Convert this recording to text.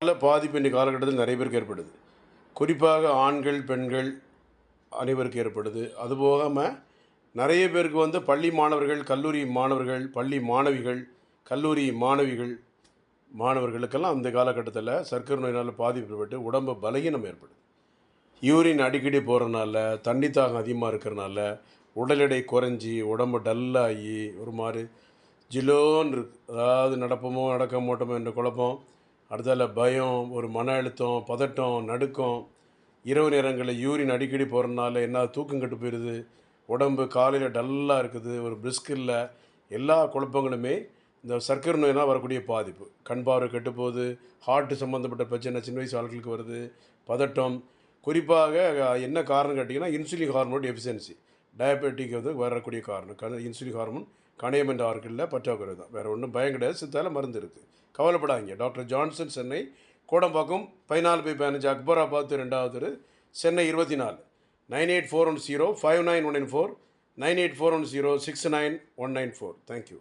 பாதிப்பு இன்றைய காலகட்டத்தில் நிறைய பேருக்கு ஏற்படுது. குறிப்பாக ஆண்கள், பெண்கள் அனைவருக்கும் ஏற்படுது. அதுபோகாம நிறைய பேருக்கு பள்ளி மாணவர்கள், கல்லூரி மாணவர்கள், பள்ளி மாணவிகள், கல்லூரி மாணவிகள், மாணவர்களுக்கெல்லாம் அந்த காலகட்டத்தில சர்க்கரை நோயினால் பாதிப்பு ஏற்பட்டு உடம்பு பலகீனம் ஏற்படுது. யூரின் அடிக்கடி போகிறனால, தண்ணி தாகம் அதிகமாக இருக்கிறனால, உடல் எடை குறைஞ்சி, உடம்பு டல்லாகி ஒரு மாரி ஜிலோன்னு இருக்கு. அதாவது நடப்போமோ, நடக்க மாட்டோமோ என்ற குழப்பம். அடுத்தால பயம், ஒரு மன அழுத்தம், பதட்டம், நடுக்கம். இரவு நேரங்களில் யூரின் அடிக்கடி போகிறனால என்ன தூக்கம் கெட்டு போயிடுது. உடம்பு காலையில் டல்லாக இருக்குது. ஒரு பிரிஸ்க் இல்ல. எல்லா குழப்பங்களுமே இந்த சர்க்கரை நோயினால் வரக்கூடிய பாதிப்பு. கண் பார்வை கெட்டு போகுது. ஹார்ட் சம்மந்தப்பட்ட பிரச்சனை சின்ன வயசு ஆட்களுக்கு வருது. பதட்டம். குறிப்பாக என்ன காரணம் கேட்டிங்கன்னா, இன்சுலின் ஹார்மோன் டெஃபிஷியன்சி. டயபெட்டிக் வரக்கூடிய காரணம். இன்சுலின் ஹார்மோன் கணையம் என்ற ஆர்கனில் பற்றாக்குறை தான். வேறு ஒன்றும் பயம் கிடையாது. சித்தால மருந்து இருக்குது. கவலைப்படாதீங்க. டாக்டர் ஜான்சன் சென்னை கோடம்பாக்கம் 14/15 அக்பராபாத் 2வது தெரு சென்னை 24 9841059194 9841069194. தேங்க்யூ.